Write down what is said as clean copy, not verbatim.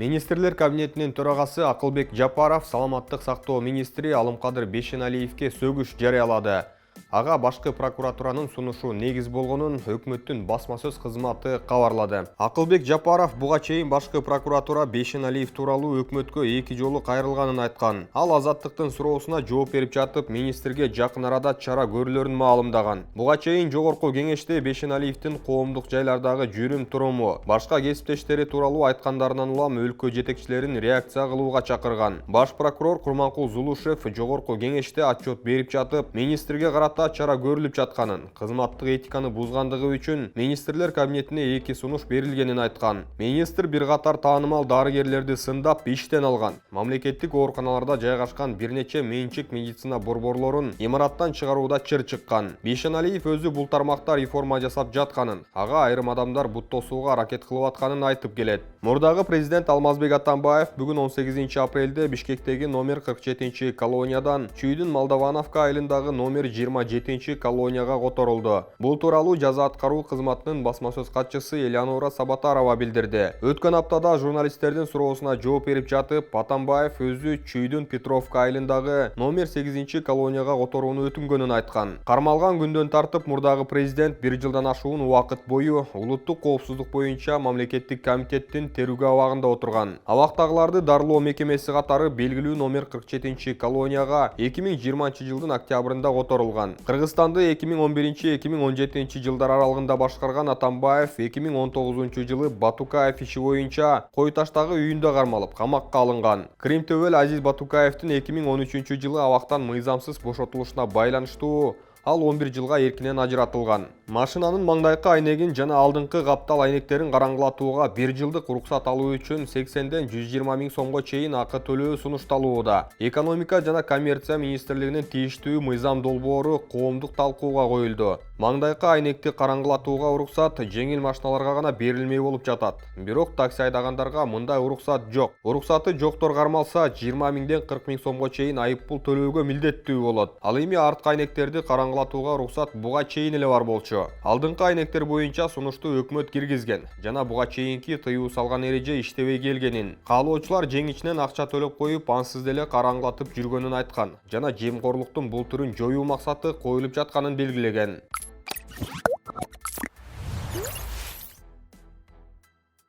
Министрлер кабинетинин төрагасы Акылбек Жапаров саламаттык сактоо министри Алымкадыр Бейшеналиевке сөгүш жарыялады. Ага башкы прокуратуранын сунушу негиз болгонун өкмөттүн басма-сөз кызматы кабарлады. Акылбек Жапаров буга чейин башкы прокуратура Бейшеналиев тууралуу өкмөткө 2 жолу кайрылганын айткан. Ал азаттыктын суроосуна жооп берип жатып, министрге жакын арада чара көрүлөрүн маалымдаган. Буга чейин жогорку кеңеште Бейшеналиевдин коомдук жайлардагы жүрүм туруму, башка кесиптештери тууралуу айткандарынан улам өлкө жетекчилерин реакция кылууга чакырган. Баш прокурор Курманкул Зулушев жогорку кеңеште отчет берип жатып, министрге карата чара көрүлүп жатканын, кызматтык этиканы бузгандыгы үчүн министрлер кабинетине 2 сунуш берилгенин айткан. Министр бир катар таанымал дарыгерлерди сындап иштен алган. Мамлекеттик ооруканаларда жайгашкан бир нече менчик медицина борборлорун имараттан чыгарууда чыр чыккан. Бейшеналиев өзү бул тармакта реформа жасап жатканын, ага айрым адамдар бут тосууга аракет кылып атканын айтып келет. Мурдагы президент Алмазбек Атамбаев бүгүн 18 апрелде Бишкектеги номер 47 колониядан Чүйдүн Молдовановка айылындагы номер 27 колонияга которулду. Бул тууралуу жаза аткаруу кызматынын басма-сөз катчысы Элеонора Сабатарова билдирди. Өткөн аптада журналисттердин суроосуна жооп берип жатып, Атамбаев өзү Чүйдүн Петровка айылындагы номер 8 колонияга которууну өтүнгөнүн айткан. Кармалган күндөн тартып мурдагы президент 1 жылдан ашуун убакыт бою улуттук коопсуздук боюнча мамлекеттик комитеттин терүүгө абагында отурган. Абактагыларды дарылоо мекемеси катары белгилүү номер 47 колонияга 2020 жылдын октябрында которулган. Кыргызстанды 2011-2017 жылдар аралыгында башкарган Атамбаев 2019 жылы Батукаев иши боюнча Кой Таштагы үйүндө кармалып, камакка алынган. Крим төбөл Азиз Батукаевдин 2013 жылы абактан мыйзамсыз бошотулушуна байланыштуу ал 11 жылга эркинен ажыратылган. Машинанын маңдайкы айнегин жана алдыңкы каптал айнектерин караңгылатууга 1 жылдык уруксат алуу үчүн 80ден 120 миң сомго чейин акы төлөө сунушталууда. Экономика жана коммерция министрлигинин тийиштүү мыйзам долбоору коомдук талкууга коюлду. Маңдайкы айнекти караңгылатууга уруксат жеңил машиналарга гана берилмей болуп жатат. Бирок такси айдагандарга мындай уруксат жок. Уруксаты жоктор кармалса 20 миңден 40 миң сомго чейин айып пул төлөөгө милдеттүү болот. Ал эми арткы айнектерди караңгылатууга уруксат буга чейин эле бар болчу. Алдыңкы айнектер боюнча сунушту өкмөт киргизген жана буга чейинки тыюу салган эреже иштебей келгенин, каалоочулар жеңичинен акча төлөп коюп, ансыз деле караңгылатып жүргөнүн айткан жана жемкорлуктун бул түрүн жоюу максаты коюлуп жатканын белгилеген.